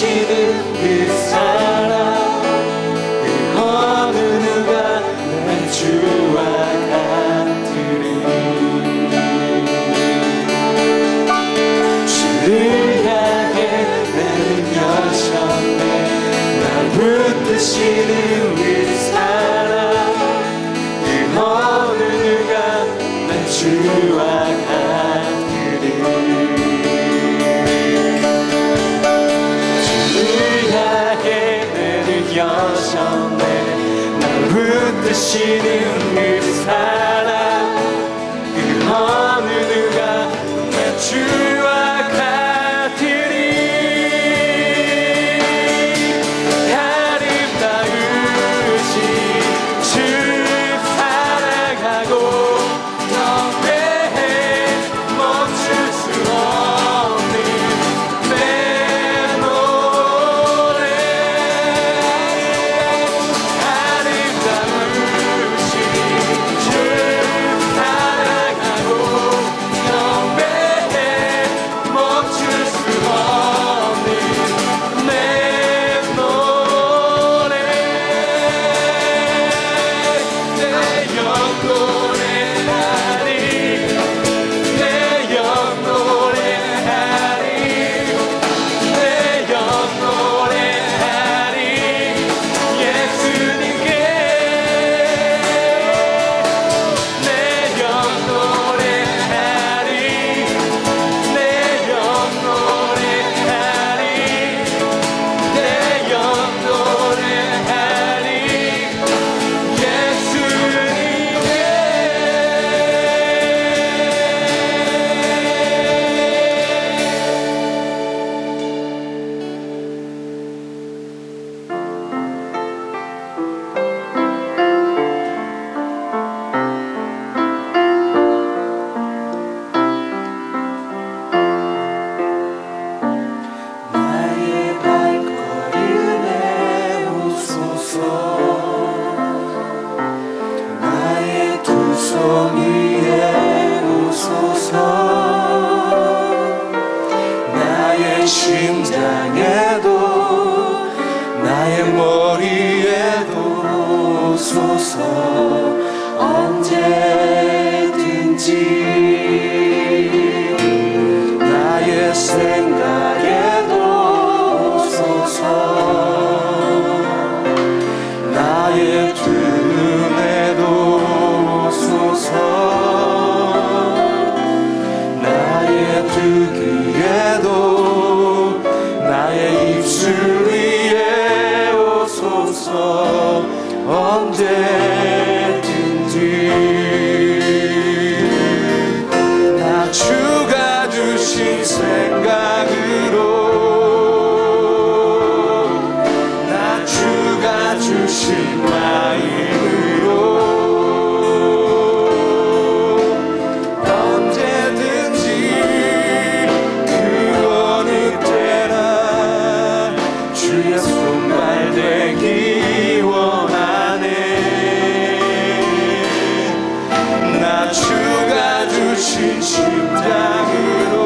붙드시는 그 사랑, 그 어느 누가 난 주와 같으리. 주를 향해 나는 여셨네. 날 붙드시는 그 사랑, 그 어느 누가 난 주와 같으리. 주를 향해 나는 여셨네. 날 붙드시는 그 사랑, 그 어느 누가 난 주와 주가 주신 심장으로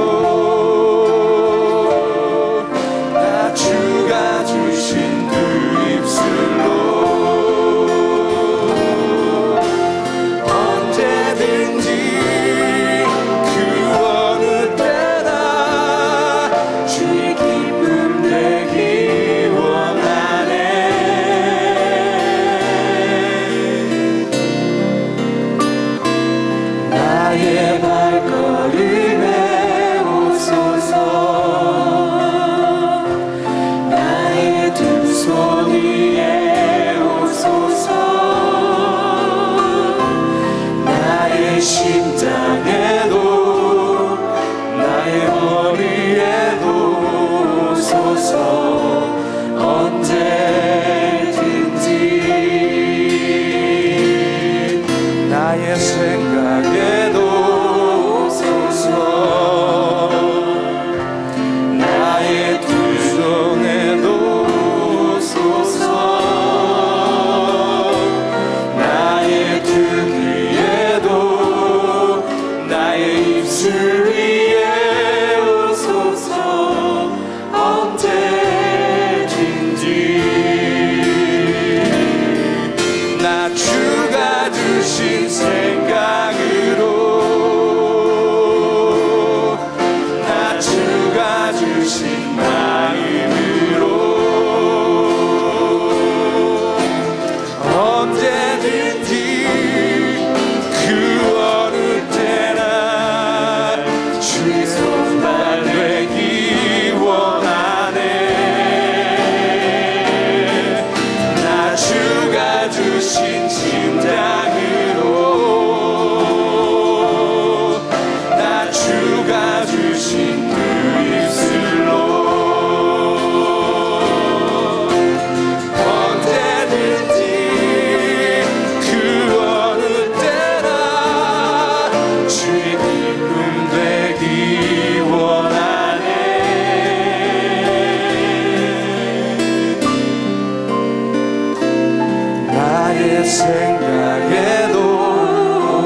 생각에도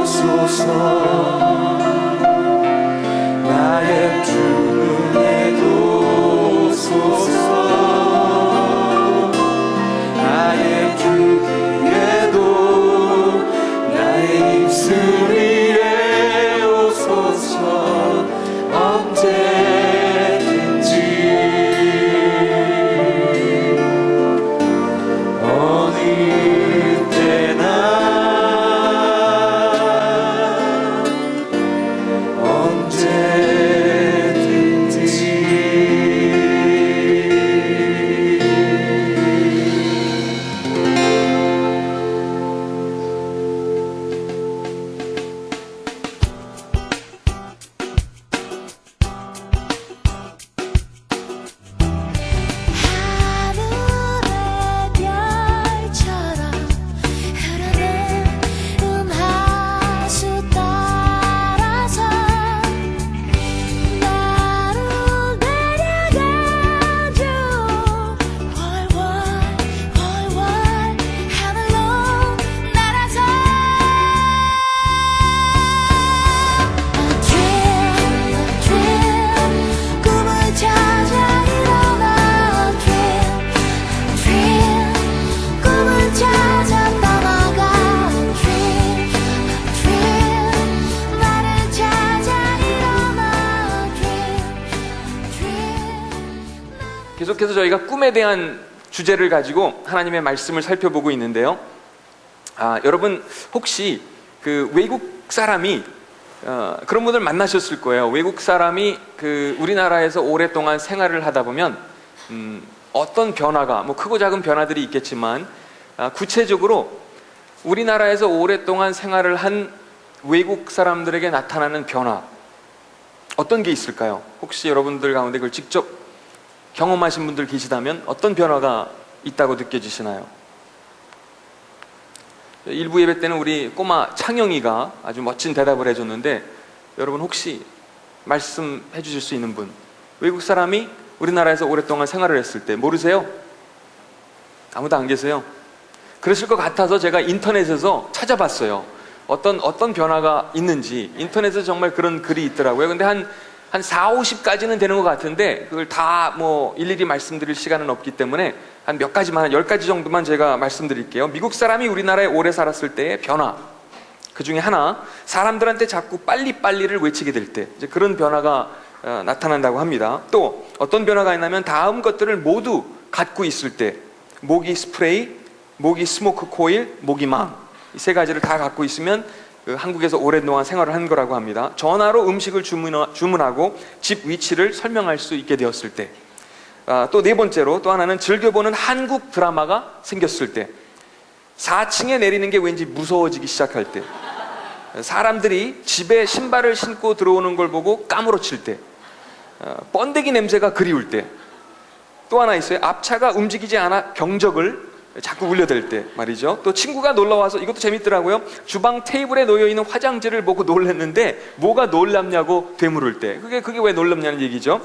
오소서 나의 두 눈에도 오소서 나의 두 귀에도 나의 입술 위에 오소서 언제든지 어느 때나 계속해서 저희가 꿈에 대한 주제를 가지고 하나님의 말씀을 살펴보고 있는데요. 여러분 혹시 그 외국 사람이 그런 분들 만나셨을 거예요. 외국 사람이 그 우리나라에서 오랫동안 생활을 하다 보면 어떤 변화가 뭐 크고 작은 변화들이 있겠지만 구체적으로 우리나라에서 오랫동안 생활을 한 외국 사람들에게 나타나는 변화 어떤 게 있을까요? 혹시 여러분들 가운데 그걸 직접 경험하신 분들 계시다면 어떤 변화가 있다고 느껴지시나요? 일부 예배 때는 우리 꼬마 창영이가 아주 멋진 대답을 해줬는데 여러분 혹시 말씀해 주실 수 있는 분, 외국 사람이 우리나라에서 오랫동안 생활을 했을 때 모르세요? 아무도 안 계세요? 그러실 것 같아서 제가 인터넷에서 찾아봤어요. 어떤 변화가 있는지. 인터넷에 정말 그런 글이 있더라고요. 근데 한 4, 50까지는 되는 것 같은데 그걸 다 뭐 일일이 말씀드릴 시간은 없기 때문에 한 몇 가지만, 한 10가지 정도만 제가 말씀드릴게요. 미국 사람이 우리나라에 오래 살았을 때의 변화, 그 중에 하나, 사람들한테 자꾸 빨리빨리를 외치게 될 때 이제 그런 변화가 나타난다고 합니다. 또 어떤 변화가 있냐면 다음 것들을 모두 갖고 있을 때, 모기 스프레이, 모기 스모크 코일, 모기 망, 이 세 가지를 다 갖고 있으면 한국에서 오랫동안 생활을 한 거라고 합니다. 전화로 음식을 주문하고 집 위치를 설명할 수 있게 되었을 때, 또 네 번째로 또 하나는 즐겨보는 한국 드라마가 생겼을 때, 4층에 내리는 게 왠지 무서워지기 시작할 때, 사람들이 집에 신발을 신고 들어오는 걸 보고 까무러칠 때, 번데기 냄새가 그리울 때, 또 하나 있어요. 앞차가 움직이지 않아 경적을 자꾸 울려댈 때 말이죠. 또 친구가 놀러와서, 이것도 재밌더라고요. 주방 테이블에 놓여있는 화장지를 보고 놀랐는데 뭐가 놀랍냐고 되물을 때, 그게 왜 놀랍냐는 얘기죠.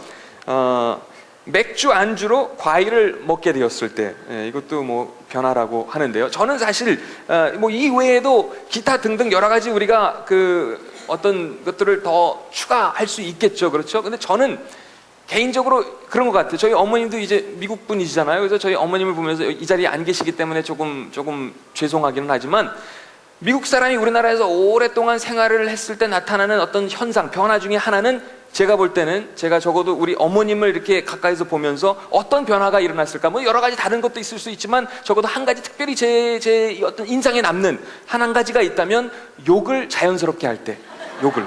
맥주 안주로 과일을 먹게 되었을 때, 이것도 뭐 변화라고 하는데요. 저는 사실 뭐 이 외에도 기타 등등 여러 가지 우리가 그 어떤 것들을 더 추가할 수 있겠죠. 그렇죠? 근데 저는 개인적으로 그런 것 같아요. 저희 어머님도 이제 미국 분이시잖아요. 그래서 저희 어머님을 보면서 이 자리에 안 계시기 때문에 조금 죄송하기는 하지만, 미국 사람이 우리나라에서 오랫동안 생활을 했을 때 나타나는 어떤 현상, 변화 중에 하나는 제가 볼 때는, 제가 적어도 우리 어머님을 이렇게 가까이서 보면서 어떤 변화가 일어났을까, 뭐 여러 가지 다른 것도 있을 수 있지만 적어도 한 가지 특별히 제 어떤 인상에 남는 한 가지가 있다면, 욕을 자연스럽게 할 때, 욕을.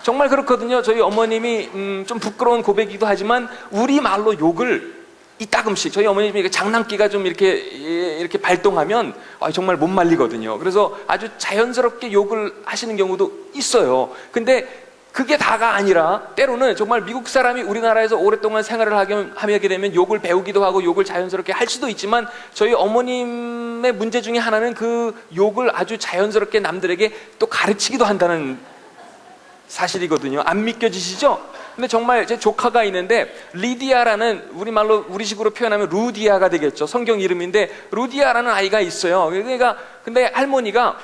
정말 그렇거든요. 저희 어머님이 좀 부끄러운 고백이기도 하지만 우리말로 욕을 이따금씩, 저희 어머님이 장난기가 좀 이렇게 발동하면 정말 못 말리거든요. 그래서 아주 자연스럽게 욕을 하시는 경우도 있어요. 근데 그게 다가 아니라 때로는 정말 미국 사람이 우리나라에서 오랫동안 생활을 하게 되면 욕을 배우기도 하고 욕을 자연스럽게 할 수도 있지만, 저희 어머님의 문제 중에 하나는 그 욕을 아주 자연스럽게 남들에게 또 가르치기도 한다는 사실이거든요. 안 믿겨지시죠? 근데 정말 제 조카가 있는데 리디아라는, 우리말로 우리식으로 표현하면 루디아가 되겠죠. 성경 이름인데 루디아라는 아이가 있어요. 그러니까 근데 할머니가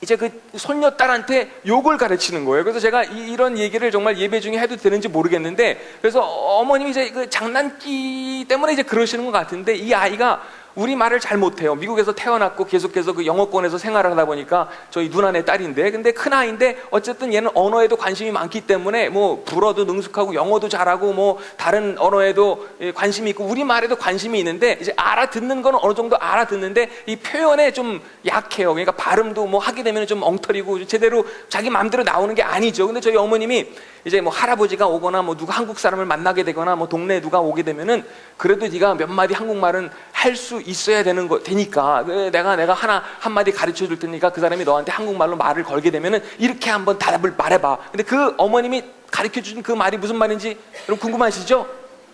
이제 그 손녀딸한테 욕을 가르치는 거예요. 그래서 제가 이런 얘기를 정말 예배 중에 해도 되는지 모르겠는데, 그래서 어머님이 이제 그 장난기 때문에 이제 그러시는 것 같은데, 이 아이가 우리 말을 잘 못해요. 미국에서 태어났고 계속해서 그 영어권에서 생활을 하다 보니까 저희 누나네 딸인데, 근데 큰 아이인데 어쨌든 얘는 언어에도 관심이 많기 때문에 뭐 불어도 능숙하고 영어도 잘하고 뭐 다른 언어에도 관심이 있고 우리 말에도 관심이 있는데, 이제 알아듣는 건 어느 정도 알아듣는데 이 표현에 좀 약해요. 그러니까 발음도 뭐 하게 되면 좀 엉터리고 제대로 자기 마음대로 나오는 게 아니죠. 근데 저희 어머님이 이제 뭐 할아버지가 오거나 뭐 누가 한국 사람을 만나게 되거나 뭐 동네에 누가 오게 되면은 그래도 네가 몇 마디 한국말은 할 수 있어야 되니까 내가 한마디 가르쳐 줄 테니까 그 사람이 너한테 한국말로 말을 걸게 되면은 이렇게 한번 답을 말해봐. 근데 그 어머님이 가르쳐 준 그 말이 무슨 말인지 여러분 궁금하시죠?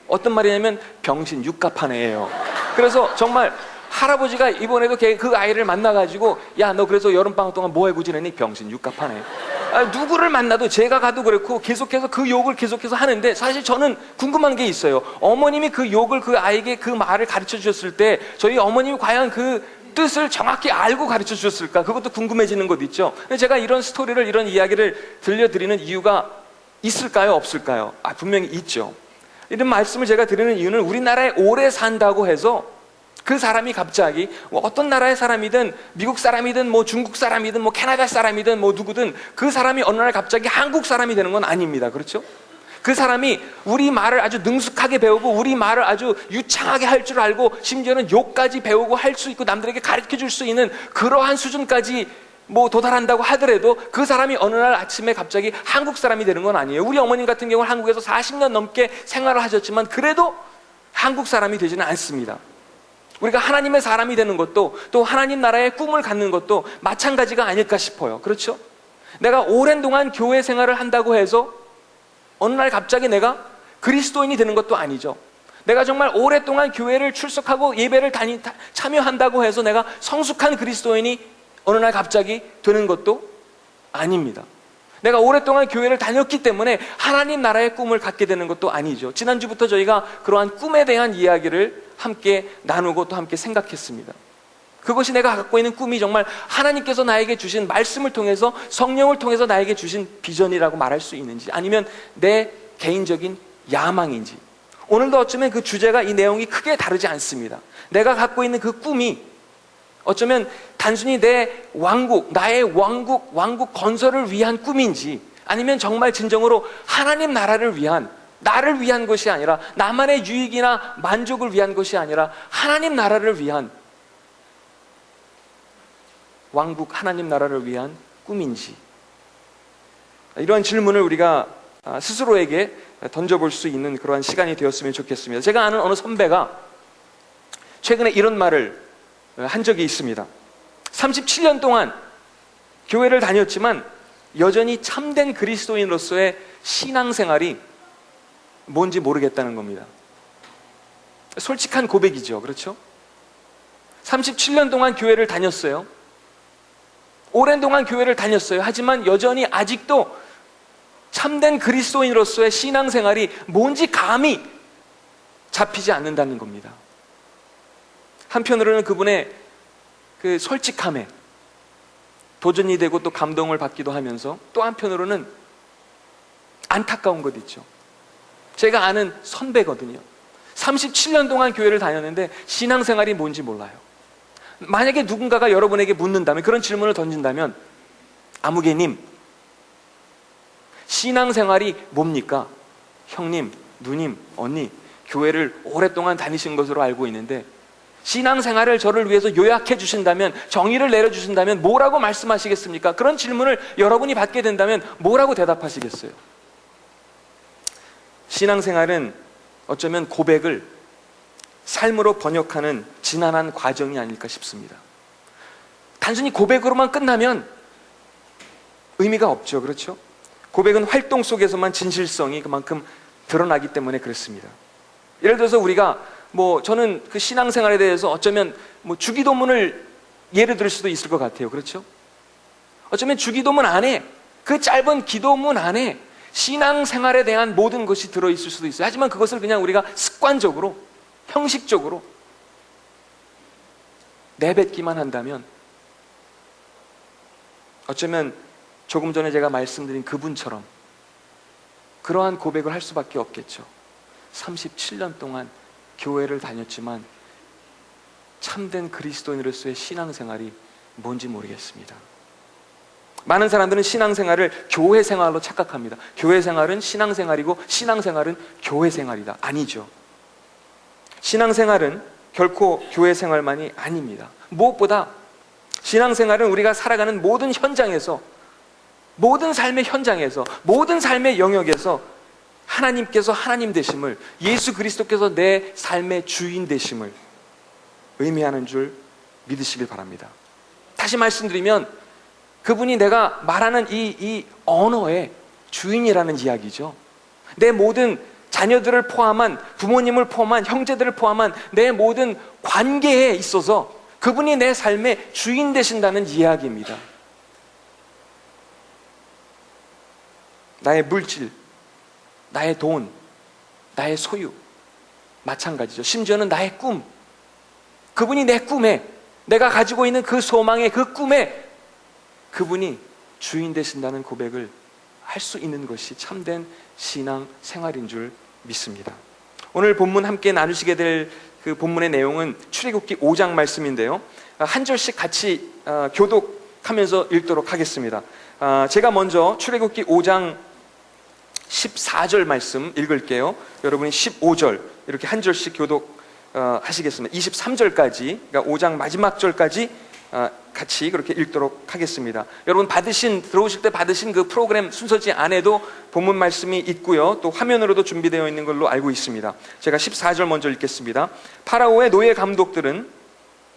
어떤 말이냐면 병신 육갑하네예요. 그래서 정말 할아버지가 이번에도 그 아이를 만나가지고 야, 너 그래서 여름방학 동안 뭐 하고 지내니? 병신 육갑하네. 누구를 만나도 제가 가도 그렇고 계속해서 그 욕을 계속해서 하는데, 사실 저는 궁금한 게 있어요. 어머님이 그 욕을 그 아이에게 그 말을 가르쳐 주셨을 때 저희 어머님이 과연 그 뜻을 정확히 알고 가르쳐 주셨을까? 그것도 궁금해지는 것 있죠. 제가 이런 스토리를, 이런 이야기를 들려드리는 이유가 있을까요? 없을까요? 분명히 있죠. 이런 말씀을 제가 드리는 이유는 우리나라에 오래 산다고 해서 그 사람이 갑자기 어떤 나라의 사람이든 미국 사람이든 뭐 중국 사람이든 뭐 캐나다 사람이든 뭐 누구든 그 사람이 어느 날 갑자기 한국 사람이 되는 건 아닙니다. 그렇죠? 그 사람이 우리 말을 아주 능숙하게 배우고 우리 말을 아주 유창하게 할 줄 알고 심지어는 욕까지 배우고 할 수 있고 남들에게 가르쳐 줄 수 있는 그러한 수준까지 뭐 도달한다고 하더라도 그 사람이 어느 날 아침에 갑자기 한국 사람이 되는 건 아니에요. 우리 어머님 같은 경우는 한국에서 40년 넘게 생활을 하셨지만 그래도 한국 사람이 되지는 않습니다. 우리가 하나님의 사람이 되는 것도 또 하나님 나라의 꿈을 갖는 것도 마찬가지가 아닐까 싶어요. 그렇죠? 내가 오랜 동안 교회 생활을 한다고 해서 어느 날 갑자기 내가 그리스도인이 되는 것도 아니죠. 내가 정말 오랫동안 교회를 출석하고 예배를 참여한다고 해서 내가 성숙한 그리스도인이 어느 날 갑자기 되는 것도 아닙니다. 내가 오랫동안 교회를 다녔기 때문에 하나님 나라의 꿈을 갖게 되는 것도 아니죠. 지난주부터 저희가 그러한 꿈에 대한 이야기를 함께 나누고 또 함께 생각했습니다. 그것이 내가 갖고 있는 꿈이 정말 하나님께서 나에게 주신 말씀을 통해서, 성령을 통해서 나에게 주신 비전이라고 말할 수 있는지, 아니면 내 개인적인 야망인지. 오늘도 어쩌면 그 주제가, 이 내용이 크게 다르지 않습니다. 내가 갖고 있는 그 꿈이 어쩌면 단순히 내 왕국, 나의 왕국 건설을 위한 꿈인지, 아니면 정말 진정으로 하나님 나라를 위한, 나를 위한 것이 아니라, 나만의 유익이나 만족을 위한 것이 아니라 하나님 나라를 위한, 왕국 하나님 나라를 위한 꿈인지, 이런 질문을 우리가 스스로에게 던져볼 수 있는 그러한 시간이 되었으면 좋겠습니다. 제가 아는 어느 선배가 최근에 이런 말을 한 적이 있습니다. 37년 동안 교회를 다녔지만 여전히 참된 그리스도인으로서의 신앙생활이 뭔지 모르겠다는 겁니다. 솔직한 고백이죠. 그렇죠? 37년 동안 교회를 다녔어요. 오랜 동안 교회를 다녔어요. 하지만 여전히 아직도 참된 그리스도인으로서의 신앙생활이 뭔지 감이 잡히지 않는다는 겁니다. 한편으로는 그분의 그 솔직함에 도전이 되고 또 감동을 받기도 하면서, 또 한편으로는 안타까운 것 있죠. 제가 아는 선배거든요. 37년 동안 교회를 다녔는데 신앙생활이 뭔지 몰라요. 만약에 누군가가 여러분에게 묻는다면, 그런 질문을 던진다면, 아무개님, 신앙생활이 뭡니까? 형님, 누님, 언니, 교회를 오랫동안 다니신 것으로 알고 있는데 신앙생활을 저를 위해서 요약해 주신다면, 정의를 내려주신다면 뭐라고 말씀하시겠습니까? 그런 질문을 여러분이 받게 된다면 뭐라고 대답하시겠어요? 신앙생활은 어쩌면 고백을 삶으로 번역하는 지난한 과정이 아닐까 싶습니다. 단순히 고백으로만 끝나면 의미가 없죠. 그렇죠? 고백은 활동 속에서만 진실성이 그만큼 드러나기 때문에 그렇습니다. 예를 들어서 우리가 저는 그 신앙생활에 대해서 어쩌면 주기도문을 예를 들 수도 있을 것 같아요. 그렇죠? 어쩌면 주기도문 안에, 그 짧은 기도문 안에 신앙생활에 대한 모든 것이 들어있을 수도 있어요. 하지만 그것을 그냥 우리가 습관적으로, 형식적으로 내뱉기만 한다면 어쩌면 조금 전에 제가 말씀드린 그분처럼 그러한 고백을 할 수밖에 없겠죠. 37년 동안 교회를 다녔지만 참된 그리스도인으로서의 신앙생활이 뭔지 모르겠습니다. 많은 사람들은 신앙생활을 교회 생활로 착각합니다. 교회 생활은 신앙생활이고 신앙생활은 교회 생활이다. 아니죠. 신앙생활은 결코 교회 생활만이 아닙니다. 무엇보다 신앙생활은 우리가 살아가는 모든 현장에서, 모든 삶의 현장에서, 모든 삶의 영역에서 하나님께서 하나님 되심을, 예수 그리스도께서 내 삶의 주인 되심을 의미하는 줄 믿으시길 바랍니다. 다시 말씀드리면 그분이 내가 말하는 이 언어의 주인이라는 이야기죠. 내 모든 자녀들을 포함한, 부모님을 포함한, 형제들을 포함한 내 모든 관계에 있어서 그분이 내 삶의 주인 되신다는 이야기입니다. 나의 물질, 나의 돈, 나의 소유, 마찬가지죠. 심지어는 나의 꿈, 그분이 내 꿈에, 내가 가지고 있는 그 소망의 그 꿈에 그분이 주인 되신다는 고백을 할 수 있는 것이 참된 신앙 생활인 줄 믿습니다. 오늘 본문 함께 나누시게 될 그 본문의 내용은 출애굽기 5장 말씀인데요, 한 절씩 같이 교독하면서 읽도록 하겠습니다. 제가 먼저 출애굽기 5장 14절 말씀 읽을게요. 여러분이 15절 이렇게 한 절씩 교독하시겠습니다. 23절까지, 그러니까 5장 마지막 절까지 같이 그렇게 읽도록 하겠습니다. 여러분 들어오실 때 받으신 그 프로그램 순서지 안에도 본문 말씀이 있고요, 또 화면으로도 준비되어 있는 걸로 알고 있습니다. 제가 14절 먼저 읽겠습니다. 파라오의 노예 감독들은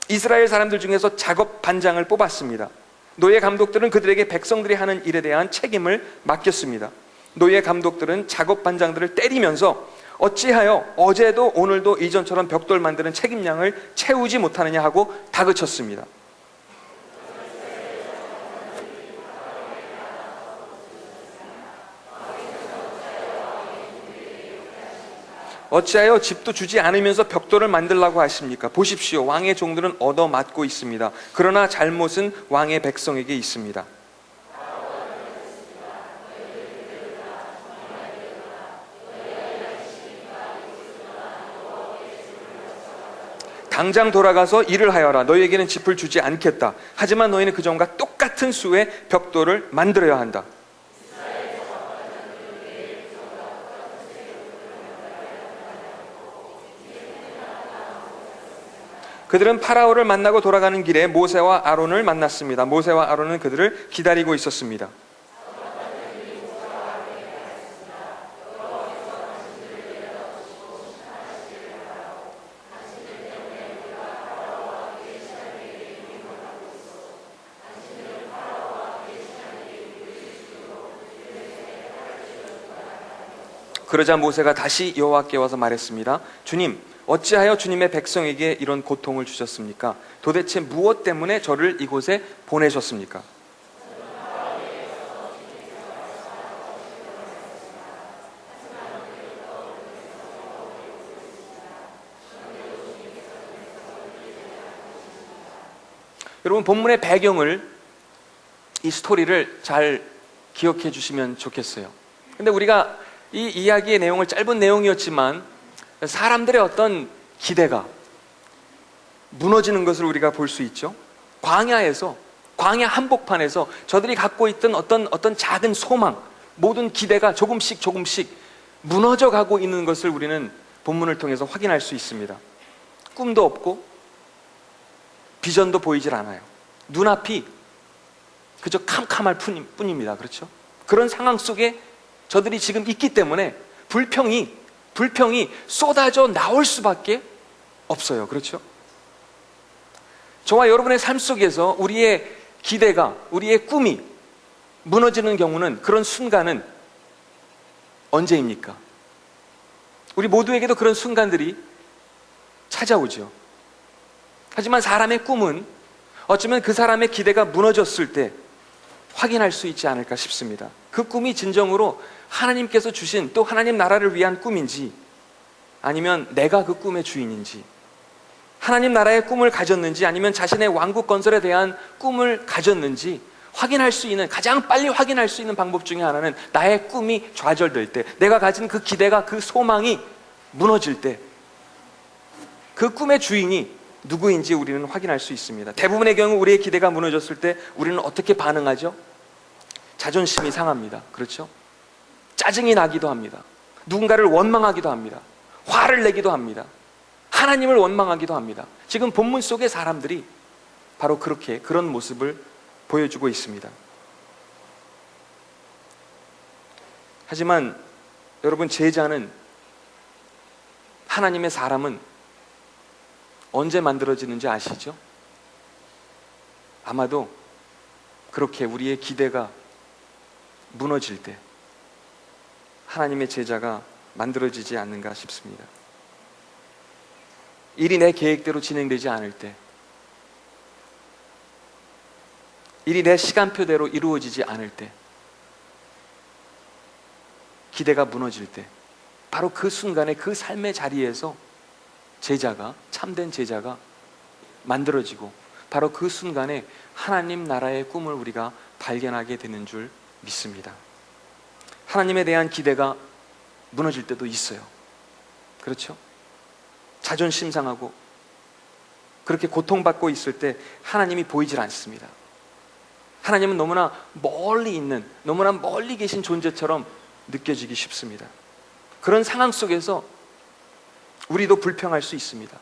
이스라엘 사람들 중에서 작업 반장을 뽑았습니다. 노예 감독들은 그들에게 백성들이 하는 일에 대한 책임을 맡겼습니다. 노예 감독들은 작업 반장들을 때리면서 어찌하여 어제도 오늘도 이전처럼 벽돌 만드는 책임량을 채우지 못하느냐 하고 다그쳤습니다. 어찌하여 집도 주지 않으면서 벽돌을 만들라고 하십니까? 보십시오, 왕의 종들은 얻어맞고 있습니다. 그러나 잘못은 왕의 백성에게 있습니다. 당장 돌아가서 일을 하여라. 너희에게는 짚을 주지 않겠다. 하지만 너희는 그 전과 똑같은 수의 벽돌을 만들어야 한다. 그들은 파라오를 만나고 돌아가는 길에 모세와 아론을 만났습니다. 모세와 아론은 그들을 기다리고 있었습니다. 그러자 모세가 다시 여호와께 와서 말했습니다. 주님, 어찌하여 주님의 백성에게 이런 고통을 주셨습니까? 도대체 무엇 때문에 저를 이곳에 보내셨습니까? 여러분, 본문의 배경을, 이 스토리를 잘 기억해 주시면 좋겠어요. 근데 우리가 이 이야기의 내용을, 짧은 내용이었지만 사람들의 어떤 기대가 무너지는 것을 우리가 볼 수 있죠. 광야에서, 광야 한복판에서 저들이 갖고 있던 어떤 작은 소망, 모든 기대가 조금씩 무너져 가고 있는 것을 우리는 본문을 통해서 확인할 수 있습니다. 꿈도 없고 비전도 보이질 않아요. 눈앞이 그저 캄캄할 뿐입니다. 그렇죠? 그런 상황 속에 저들이 지금 있기 때문에 불평이 쏟아져 나올 수밖에 없어요. 그렇죠? 저와 여러분의 삶 속에서 우리의 기대가, 우리의 꿈이 무너지는 경우는, 그런 순간은 언제입니까? 우리 모두에게도 그런 순간들이 찾아오죠. 하지만 사람의 꿈은 어쩌면 그 사람의 기대가 무너졌을 때 확인할 수 있지 않을까 싶습니다. 그 꿈이 진정으로 하나님께서 주신 또 하나님 나라를 위한 꿈인지, 아니면 내가 그 꿈의 주인인지, 하나님 나라의 꿈을 가졌는지 아니면 자신의 왕국 건설에 대한 꿈을 가졌는지 확인할 수 있는, 가장 빨리 확인할 수 있는 방법 중에 하나는 나의 꿈이 좌절될 때, 내가 가진 그 기대가, 그 소망이 무너질 때 그 꿈의 주인이 누구인지 우리는 확인할 수 있습니다. 대부분의 경우 우리의 기대가 무너졌을 때 우리는 어떻게 반응하죠? 자존심이 상합니다. 그렇죠? 짜증이 나기도 합니다. 누군가를 원망하기도 합니다. 화를 내기도 합니다. 하나님을 원망하기도 합니다. 지금 본문 속의 사람들이 바로 그렇게, 그런 모습을 보여주고 있습니다. 하지만 여러분, 제자는, 하나님의 사람은 언제 만들어지는지 아시죠? 아마도 그렇게 우리의 기대가 무너질 때 하나님의 제자가 만들어지지 않는가 싶습니다. 일이 내 계획대로 진행되지 않을 때, 일이 내 시간표대로 이루어지지 않을 때, 기대가 무너질 때, 바로 그 순간에 그 삶의 자리에서 제자가, 참된 제자가 만들어지고, 바로 그 순간에 하나님 나라의 꿈을 우리가 발견하게 되는 줄 믿습니다. 하나님에 대한 기대가 무너질 때도 있어요. 그렇죠? 자존심 상하고 그렇게 고통받고 있을 때 하나님이 보이질 않습니다. 하나님은 너무나 멀리 있는, 너무나 멀리 계신 존재처럼 느껴지기 쉽습니다. 그런 상황 속에서 우리도 불평할 수 있습니다.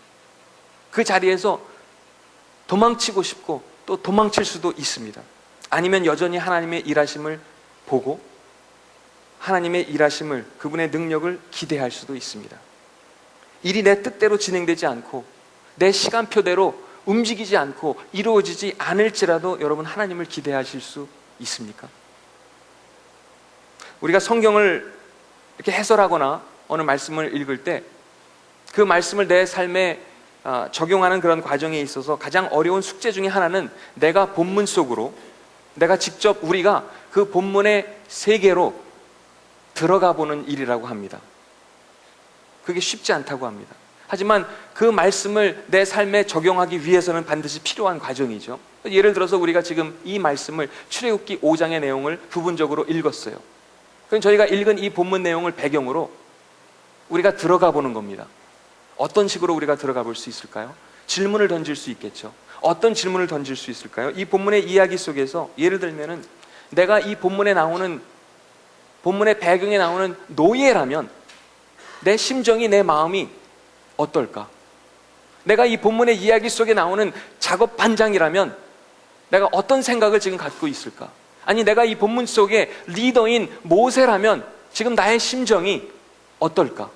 그 자리에서 도망치고 싶고 또 도망칠 수도 있습니다. 아니면 여전히 하나님의 일하심을 보고 하나님의 일하심을, 그분의 능력을 기대할 수도 있습니다. 일이 내 뜻대로 진행되지 않고 내 시간표대로 움직이지 않고 이루어지지 않을지라도 여러분, 하나님을 기대하실 수 있습니까? 우리가 성경을 이렇게 해설하거나 어느 말씀을 읽을 때 그 말씀을 내 삶에 적용하는 그런 과정에 있어서 가장 어려운 숙제 중에 하나는 내가 본문 속으로, 내가 직접, 우리가 그 본문의 세계로 들어가 보는 일이라고 합니다. 그게 쉽지 않다고 합니다. 하지만 그 말씀을 내 삶에 적용하기 위해서는 반드시 필요한 과정이죠. 예를 들어서 우리가 지금 이 말씀을, 출애굽기 5장의 내용을 부분적으로 읽었어요. 그럼 저희가 읽은 이 본문 내용을 배경으로 우리가 들어가 보는 겁니다. 어떤 식으로 우리가 들어가 볼 수 있을까요? 질문을 던질 수 있겠죠. 어떤 질문을 던질 수 있을까요? 이 본문의 이야기 속에서 예를 들면은 내가 이 본문에 나오는, 본문의 배경에 나오는 노예라면 내 심정이, 내 마음이 어떨까? 내가 이 본문의 이야기 속에 나오는 작업 반장이라면 내가 어떤 생각을 지금 갖고 있을까? 아니, 내가 이 본문 속에 리더인 모세라면 지금 나의 심정이 어떨까?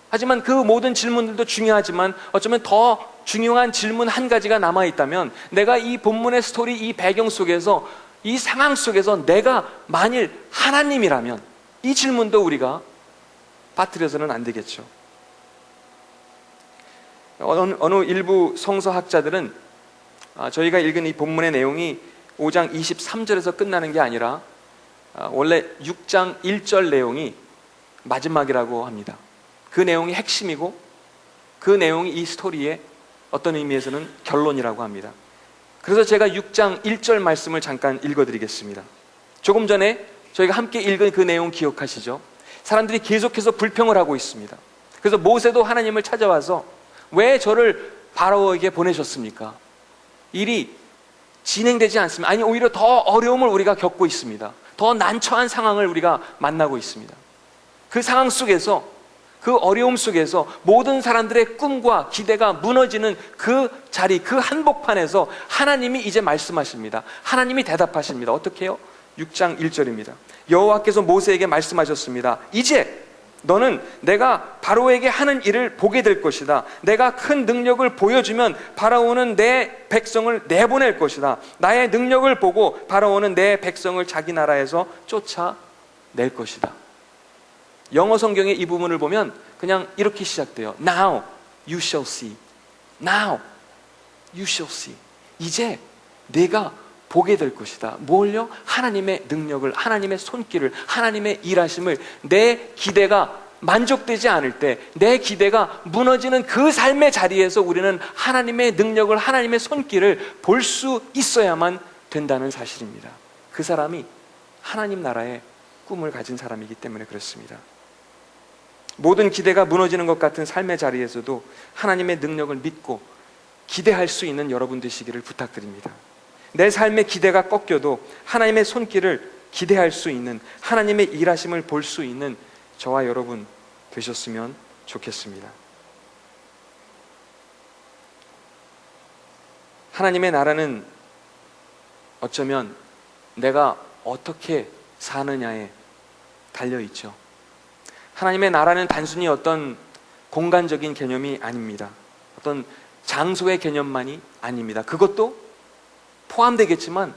하지만 그 모든 질문들도 중요하지만 어쩌면 더 중요한 질문 한 가지가 남아있다면, 내가 이 본문의 스토리, 이 배경 속에서, 이 상황 속에서 내가 만일 하나님이라면, 이 질문도 우리가 빠뜨려서는 안 되겠죠. 어느 일부 성서학자들은 저희가 읽은 이 본문의 내용이 5장 23절에서 끝나는 게 아니라 원래 6장 1절 내용이 마지막이라고 합니다. 그 내용이 핵심이고 그 내용이 이 스토리의 어떤 의미에서는 결론이라고 합니다. 그래서 제가 6장 1절 말씀을 잠깐 읽어드리겠습니다. 조금 전에 저희가 함께 읽은 그 내용 기억하시죠? 사람들이 계속해서 불평을 하고 있습니다. 그래서 모세도 하나님을 찾아와서 왜 저를 바로에게 보내셨습니까? 일이 진행되지 않습니다. 아니, 오히려 더 어려움을 우리가 겪고 있습니다. 더 난처한 상황을 우리가 만나고 있습니다. 그 상황 속에서, 그 어려움 속에서 모든 사람들의 꿈과 기대가 무너지는 그 자리, 그 한복판에서 하나님이 이제 말씀하십니다. 하나님이 대답하십니다. 어떻게 해요? 6장 1절입니다. 여호와께서 모세에게 말씀하셨습니다. 이제 너는 내가 바로에게 하는 일을 보게 될 것이다. 내가 큰 능력을 보여주면 바라오는 내 백성을 내보낼 것이다. 나의 능력을 보고 바라오는 내 백성을 자기 나라에서 쫓아낼 것이다. 영어 성경의 이 부분을 보면 그냥 이렇게 시작돼요. Now you shall see. Now you shall see. 이제 내가 보게 될 것이다. 뭘요? 하나님의 능력을, 하나님의 손길을, 하나님의 일하심을. 내 기대가 만족되지 않을 때, 내 기대가 무너지는 그 삶의 자리에서 우리는 하나님의 능력을, 하나님의 손길을 볼 수 있어야만 된다는 사실입니다. 그 사람이 하나님 나라의 꿈을 가진 사람이기 때문에 그렇습니다. 모든 기대가 무너지는 것 같은 삶의 자리에서도 하나님의 능력을 믿고 기대할 수 있는 여러분 되시기를 부탁드립니다. 내 삶의 기대가 꺾여도 하나님의 손길을 기대할 수 있는, 하나님의 일하심을 볼 수 있는 저와 여러분 되셨으면 좋겠습니다. 하나님의 나라는 어쩌면 내가 어떻게 사느냐에 달려있죠. 하나님의 나라는 단순히 어떤 공간적인 개념이 아닙니다. 어떤 장소의 개념만이 아닙니다. 그것도 포함되겠지만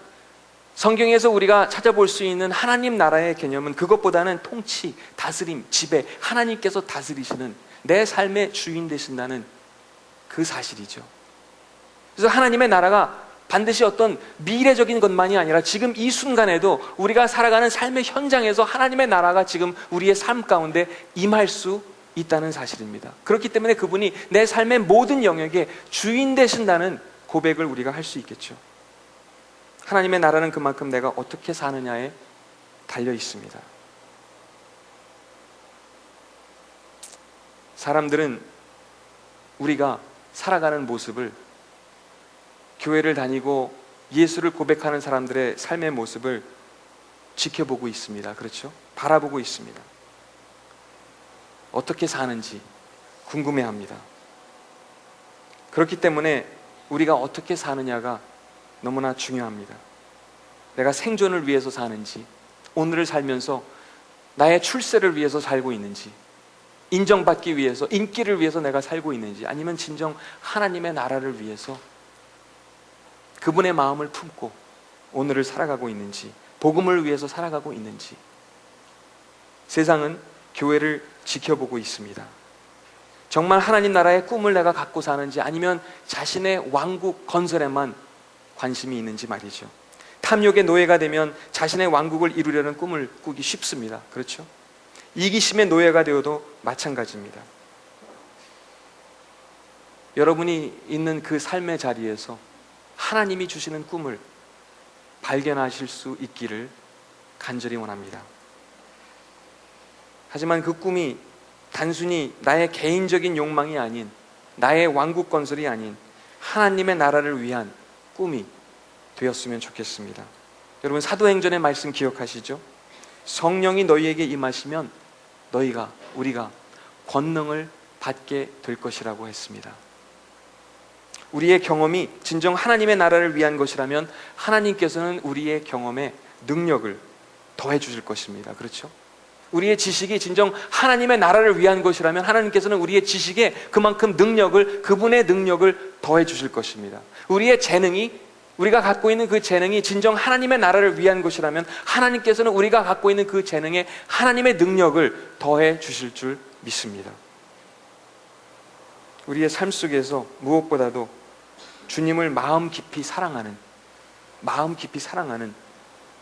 성경에서 우리가 찾아볼 수 있는 하나님 나라의 개념은 그것보다는 통치, 다스림, 지배, 하나님께서 다스리시는, 내 삶의 주인 되신다는 그 사실이죠. 그래서 하나님의 나라가 반드시 어떤 미래적인 것만이 아니라 지금 이 순간에도 우리가 살아가는 삶의 현장에서 하나님의 나라가 지금 우리의 삶 가운데 임할 수 있다는 사실입니다. 그렇기 때문에 그분이 내 삶의 모든 영역에 주인 되신다는 고백을 우리가 할 수 있겠죠. 하나님의 나라는 그만큼 내가 어떻게 사느냐에 달려 있습니다. 사람들은 우리가 살아가는 모습을, 교회를 다니고 예수를 고백하는 사람들의 삶의 모습을 지켜보고 있습니다. 그렇죠? 바라보고 있습니다. 어떻게 사는지 궁금해합니다. 그렇기 때문에 우리가 어떻게 사느냐가 너무나 중요합니다. 내가 생존을 위해서 사는지, 오늘을 살면서 나의 출세를 위해서 살고 있는지, 인정받기 위해서, 인기를 위해서 내가 살고 있는지, 아니면 진정 하나님의 나라를 위해서 그분의 마음을 품고 오늘을 살아가고 있는지, 복음을 위해서 살아가고 있는지. 세상은 교회를 지켜보고 있습니다. 정말 하나님 나라의 꿈을 내가 갖고 사는지, 아니면 자신의 왕국 건설에만 관심이 있는지 말이죠. 탐욕의 노예가 되면 자신의 왕국을 이루려는 꿈을 꾸기 쉽습니다. 그렇죠? 이기심의 노예가 되어도 마찬가지입니다. 여러분이 있는 그 삶의 자리에서 하나님이 주시는 꿈을 발견하실 수 있기를 간절히 원합니다. 하지만 그 꿈이 단순히 나의 개인적인 욕망이 아닌, 나의 왕국 건설이 아닌 하나님의 나라를 위한 꿈이 되었으면 좋겠습니다. 여러분, 사도행전의 말씀 기억하시죠? 성령이 너희에게 임하시면 우리가 권능을 받게 될 것이라고 했습니다. 우리의 경험이 진정 하나님의 나라를 위한 것이라면 하나님께서는 우리의 경험에 능력을 더해 주실 것입니다. 그렇죠? 우리의 지식이 진정 하나님의 나라를 위한 것이라면 하나님께서는 우리의 지식에 그만큼 능력을, 그분의 능력을 더해 주실 것입니다. 우리의 재능이, 우리가 갖고 있는 그 재능이 진정 하나님의 나라를 위한 것이라면 하나님께서는 우리가 갖고 있는 그 재능에 하나님의 능력을 더해 주실 줄 믿습니다. 우리의 삶 속에서 무엇보다도 주님을 마음 깊이 사랑하는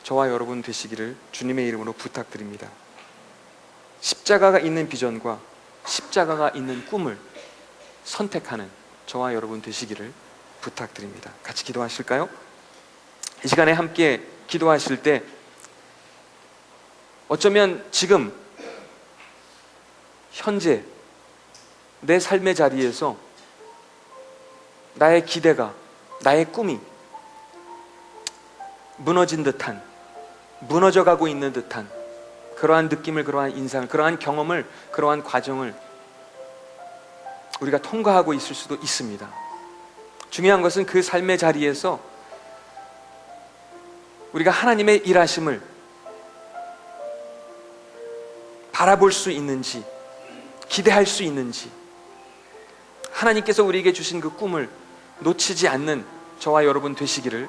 저와 여러분 되시기를 주님의 이름으로 부탁드립니다. 십자가가 있는 비전과 십자가가 있는 꿈을 선택하는 저와 여러분 되시기를 부탁드립니다. 같이 기도하실까요? 이 시간에 함께 기도하실 때 어쩌면 지금 현재 내 삶의 자리에서 나의 기대가, 나의 꿈이 무너진 듯한, 무너져가고 있는 듯한 그러한 느낌을, 그러한 인상을, 그러한 경험을, 그러한 과정을 우리가 통과하고 있을 수도 있습니다. 중요한 것은 그 삶의 자리에서 우리가 하나님의 일하심을 바라볼 수 있는지, 기대할 수 있는지, 하나님께서 우리에게 주신 그 꿈을 놓치지 않는 저와 여러분 되시기를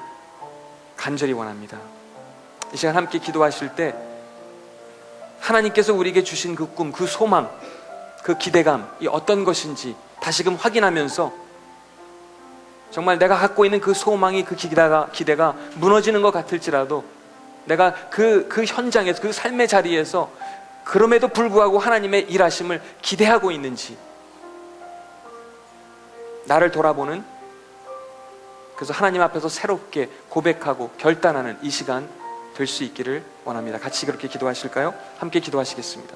간절히 원합니다. 이 시간 함께 기도하실 때 하나님께서 우리에게 주신 그 꿈, 그 소망, 그 기대감이 어떤 것인지 다시금 확인하면서 정말 내가 갖고 있는 그 소망이, 그 기대가 무너지는 것 같을지라도 내가 그 현장에서, 그 삶의 자리에서 그럼에도 불구하고 하나님의 일하심을 기대하고 있는지, 나를 돌아보는, 그래서 하나님 앞에서 새롭게 고백하고 결단하는 이 시간 될 수 있기를 원합니다. 같이 그렇게 기도하실까요? 함께 기도하시겠습니다.